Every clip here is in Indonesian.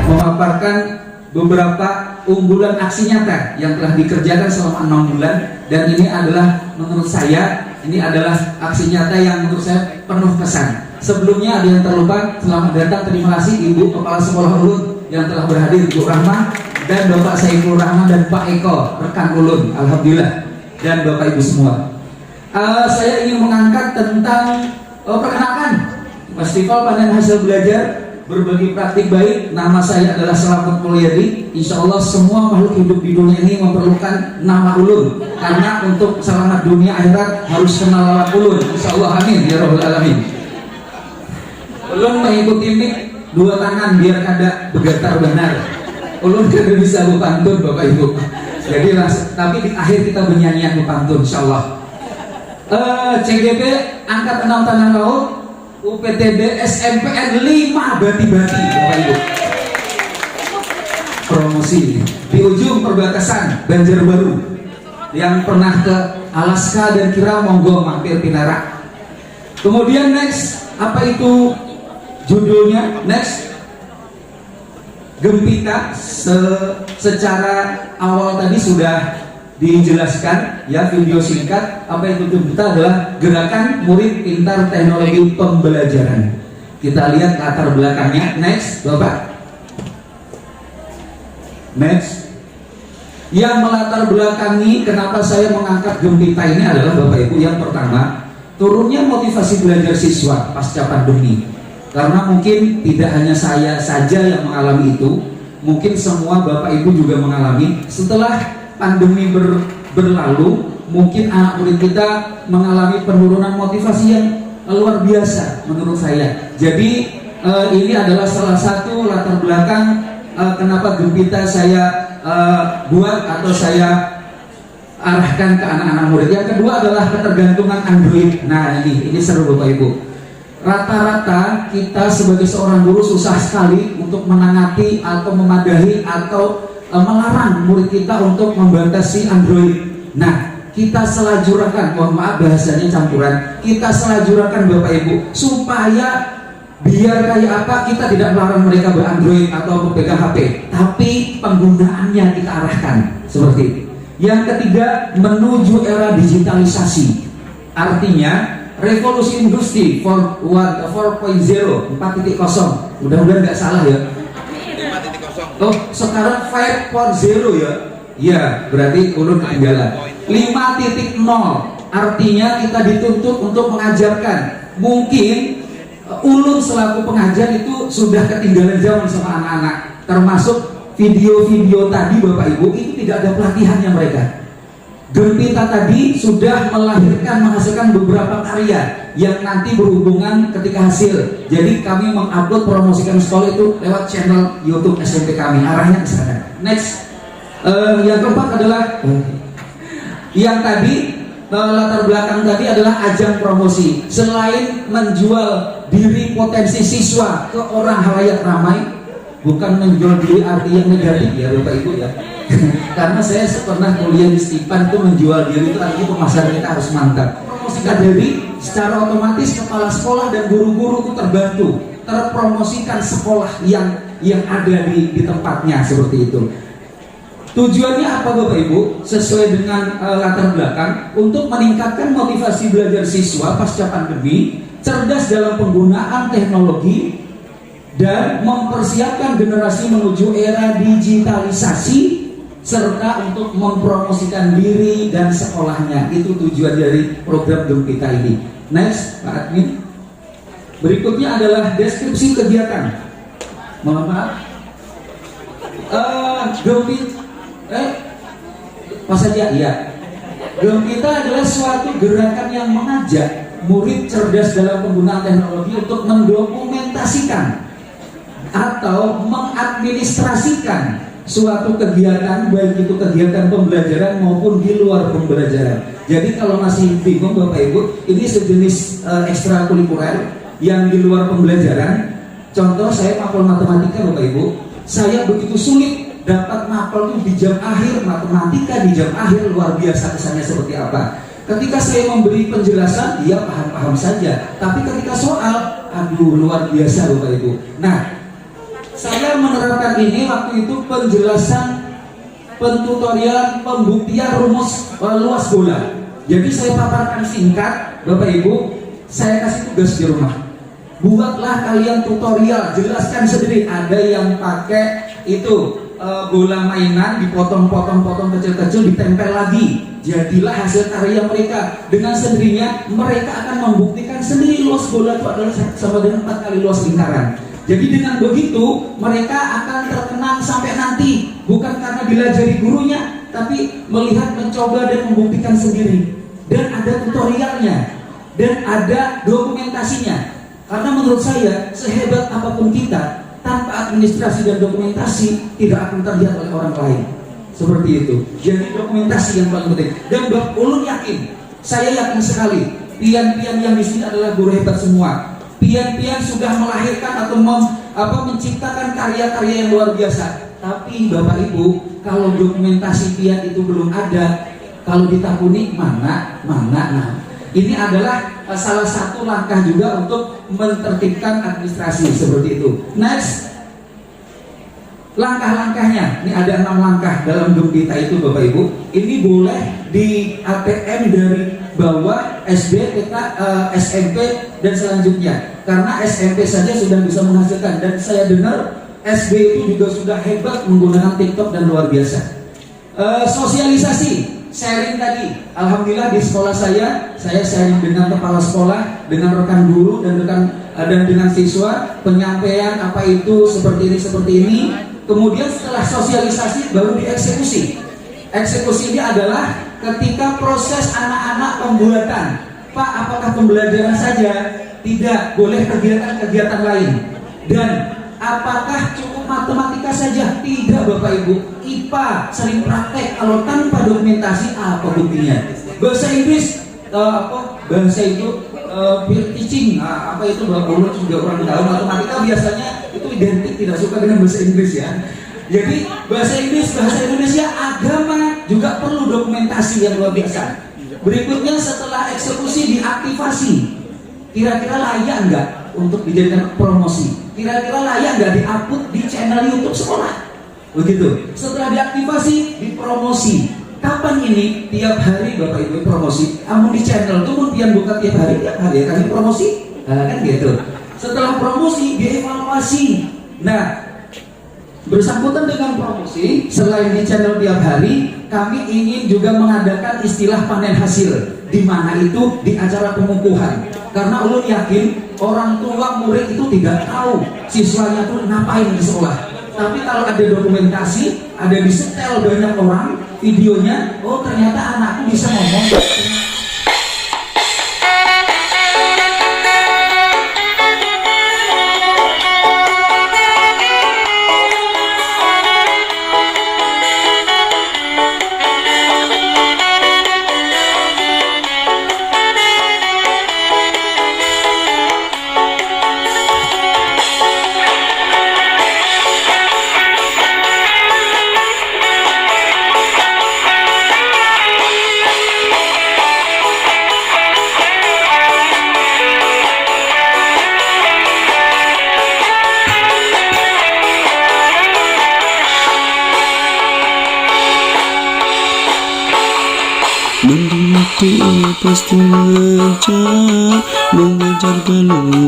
memaparkan beberapa unggulan aksi nyata yang telah dikerjakan selama 6 bulan, dan ini adalah menurut saya ini adalah aksi nyata yang menurut saya penuh kesan. Sebelumnya ada yang terlupa, selamat datang, terima kasih Ibu Kepala Sekolah Ulun yang telah berhadir, Bu Rahma dan Bapak Saiful Rahman dan Pak Eko, rekan Ulun, alhamdulillah, dan Bapak Ibu semua. Saya ingin mengangkat tentang perkenalkan Festival Panen Hasil Belajar Berbagi Praktik Baik. Nama saya adalah Selamat Mulyadi. Insya Allah semua makhluk hidup di dunia ini memerlukan nama Ulun, karena untuk selamat dunia akhirat harus kenal lewat Ulun. Insya Allah, amin ya rabbal alamin. Ulun mengikuti mik 2 tangan biar kada bergetar benar. Ulun kada bisa pantun Bapak Ibu. Jadi tapi di akhir kita bernyanyian pantun insya Allah. CGP angkat 6 tanah laut, UPTD SMPN 5 bati-bati Bapak Ibu. Promosi di ujung perbatasan Banjarbaru. Yang pernah ke Alaska dan kira monggo mampir Pinara. Kemudian next, apa itu judulnya? Next, Gempita. Secara awal tadi sudah dijelaskan ya, video singkat. Apa itu Gempita? Adalah Gerakan Murid Pintar Teknologi Pembelajaran. Kita lihat latar belakangnya. Next, Bapak. Next. Yang melatar belakangi kenapa saya mengangkat Gempita ini adalah Bapak Ibu, yang pertama, turunnya motivasi belajar siswa pasca pandemi. Karena mungkin tidak hanya saya saja yang mengalami itu, mungkin semua Bapak Ibu juga mengalami. Setelah pandemi berlalu, mungkin anak murid kita mengalami penurunan motivasi yang luar biasa menurut saya. Jadi ini adalah salah satu latar belakang kenapa Gempita saya buat atau saya arahkan ke anak-anak murid. Yang kedua adalah ketergantungan Android. Nah ini seru Bapak Ibu. Rata-rata kita sebagai seorang guru susah sekali untuk menangati atau memadahi atau melarang murid kita untuk membatasi Android. Nah, kita selajurakan, mohon maaf bahasanya campuran, kita selajurakan Bapak Ibu, supaya biar kayak apa kita tidak melarang mereka ber-Android atau pegang HP, tapi penggunaannya kita arahkan seperti itu. Yang ketiga, menuju era digitalisasi. Artinya revolusi industri 4.0, 4.0. Mudah-mudahan nggak salah ya. 5.0. Oh, sekarang 5.0 ya. Ya, berarti ulun ketinggalan. 5.0. Artinya kita dituntut untuk mengajarkan. Mungkin ulun selaku pengajar itu sudah ketinggalan zaman sama anak-anak. Termasuk video-video tadi Bapak Ibu, itu tidak ada pelatihannya mereka. Gempita tadi sudah menghasilkan beberapa karya yang nanti berhubungan ketika hasil. Jadi kami mengupload promosikan sekolah itu lewat channel YouTube SMP kami. Arahnya ke sana. Next, yang keempat adalah yang tadi latar belakang tadi adalah ajang promosi. Selain menjual diri potensi siswa ke orang halayak ramai, bukan menjual diri arti yang negatif ya Bapak Ibu ya. Karena saya pernah kuliah di Stipan, itu menjual diri itu artinya pemasaran kita harus mantap. Promosikan diri secara otomatis kepala sekolah dan guru-guru itu terbantu terpromosikan sekolah yang ada di tempatnya seperti itu. Tujuannya apa Bapak Ibu? Sesuai dengan latar belakang untuk meningkatkan motivasi belajar siswa pasca pandemi, cerdas dalam penggunaan teknologi, dan mempersiapkan generasi menuju era digitalisasi, serta untuk mempromosikan diri dan sekolahnya. Itu tujuan dari program Gempita ini. Next, Pak Admin. Berikutnya adalah deskripsi kegiatan. Mohon maaf. Pas saja, iya. Gempita adalah suatu gerakan yang mengajak murid cerdas dalam penggunaan teknologi untuk mendokumentasikan atau mengadministrasikan suatu kegiatan, baik itu kegiatan pembelajaran maupun di luar pembelajaran. Jadi kalau masih bingung Bapak Ibu, ini sejenis ekstrakurikuler yang di luar pembelajaran. Contoh, saya mapel matematika Bapak Ibu, saya begitu sulit dapat mapel itu di jam akhir matematika, di jam akhir, luar biasa kesannya seperti apa. Ketika saya memberi penjelasan, dia paham-paham saja, tapi ketika soal, aduh luar biasa Bapak Ibu. Nah, Saya menerapkan ini waktu itu penjelasan pentutorial pembuktian rumus luas bola. Jadi saya paparkan singkat, Bapak Ibu, saya kasih tugas di rumah. Buatlah kalian tutorial, jelaskan sendiri. Ada yang pakai itu bola mainan dipotong-potong kecil-kecil ditempel lagi. Jadilah hasil karya mereka. Dengan sendirinya mereka akan membuktikan sendiri luas bola itu adalah sama dengan 4 kali luas lingkaran. Jadi dengan begitu mereka akan terkenang sampai nanti, bukan karena dilajari gurunya, tapi melihat, mencoba dan membuktikan sendiri. Dan ada tutorialnya, dan ada dokumentasinya. Karena menurut saya, sehebat apapun kita, tanpa administrasi dan dokumentasi tidak akan terlihat oleh orang lain. Seperti itu. Jadi dokumentasi yang paling penting. Dan Bapak Ulun yakin, saya yakin sekali, pian-pian yang di sini adalah guru hebat semua. Pian-pian sudah melahirkan atau menciptakan karya-karya yang luar biasa. Tapi Bapak Ibu, kalau dokumentasi pian itu belum ada, kalau ditakuni mana. Nah, ini adalah salah satu langkah juga untuk menertibkan administrasi seperti itu. Next, langkah-langkahnya. Ini ada 6 langkah dalam Gempita itu, Bapak Ibu. Ini boleh di ATM dari bawah, SD, TK, SMP dan selanjutnya. Karena SMP saja sudah bisa menghasilkan, dan saya dengar SD itu juga sudah hebat menggunakan TikTok dan luar biasa. Sosialisasi, sharing tadi. Alhamdulillah di sekolah saya sharing dengan kepala sekolah, dengan rekan guru dan dengan siswa, penyampaian apa itu seperti ini. Kemudian setelah sosialisasi baru dieksekusi. Eksekusi ini adalah ketika proses anak-anak pembuatan. Pak, apakah pembelajaran saja? Tidak, boleh kegiatan-kegiatan lain. Dan apakah cukup matematika saja? Tidak, Bapak Ibu. IPA sering praktek, kalau tanpa dokumentasi apa buktinya? Bahasa Inggris bahasa itu peer teaching, apa itu Bapak Ulun juga orang tahu. Matematika biasanya itu identik tidak suka dengan bahasa Inggris ya. Jadi bahasa Inggris, bahasa Indonesia, agama juga perlu dokumentasi yang luar biasa. Berikutnya setelah eksekusi diaktifasi. Kira-kira layak nggak untuk dijadikan promosi? Kira-kira layak nggak di-upload di channel YouTube sekolah? Begitu. Setelah diaktifasi, dipromosi. Kapan ini? Tiap hari Bapak Ibu promosi. Kamu di channel itu kemudian bukan tiap hari kasih promosi, kan gitu. Setelah promosi, dievaluasi. Nah, bersangkutan dengan promosi, selain di channel tiap hari, kami ingin juga mengadakan istilah panen hasil, di mana itu di acara pengukuhan. Karena ulun yakin orang tua murid itu tidak tahu siswanya tuh ngapain di sekolah. Tapi kalau ada dokumentasi, ada disetel banyak orang videonya, oh ternyata anakku bisa ngomong. Mendidik pasti mengajar belum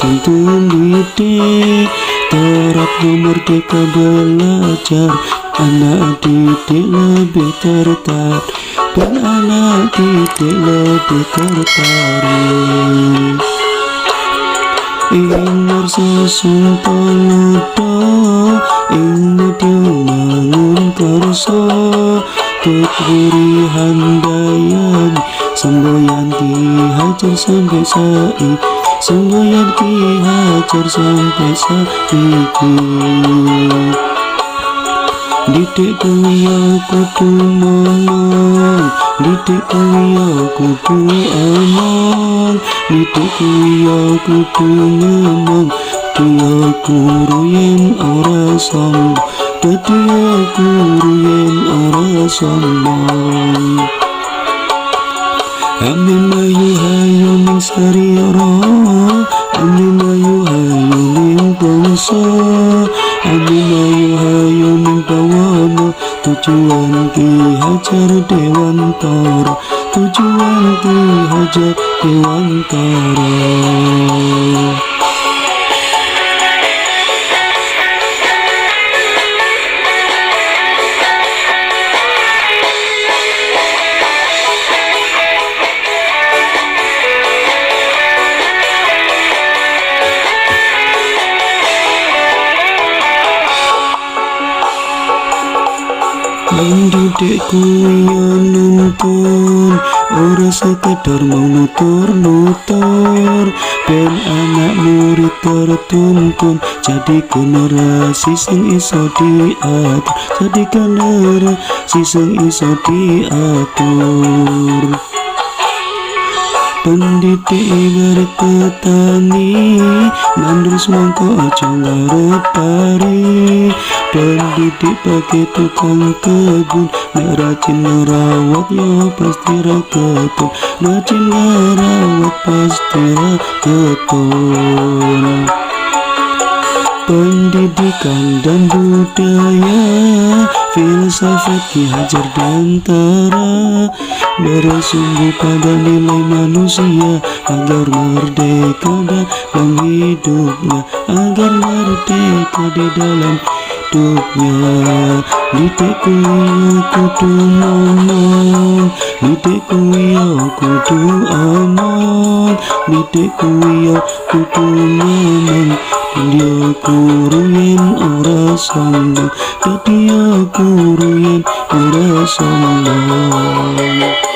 tentu didik. Terap merdeka belajar, anak didik lebih tertarik, dan anak didik lebih tertarik. Ingar sesuntolodo, ini diumangun karso. Tutburi handayani, semboyan dihajar sampai saiki, semboyan dihajar sampai saiki. Didik kuya kudu mono, didik kuya kudu aman, didik kuya kudu ngomong. Dia guru yang ora sombong, dia guru yang ora sombong. Amin ayu hayu ning sariara, amin ayu hayu ning bangsa, amin hayu ning bawana tujuan Ki Hajar Dewantara, tujuan Ki Hajar Dewantara. Mendidikku yang nuntun, ora sekedar mau nutur-nutur. Ben anak murid tertuntun, jadi generasi sing iso diatur, jadi generasi sing iso diatur. Pendidik ibarat petani, nandur semangka aja ngarep pari. Pendidik pakai tukang kebun, nek rajin ngerawat ya pasti ra ketun, rajin ngerawat pasti ra ketun. Pendidikan dan budaya, filsafat Ki Hajar Dewantara, bersumbu pada nilai manusia agar merdeka dalam hidupnya, agar merdeka di dalam hidupnya. Didikku ya kudu ngomong, didikku ya kudu omong, didikku ya kudu ngomong. Dia guru yen ora sombong, dia guru yen ora sombong.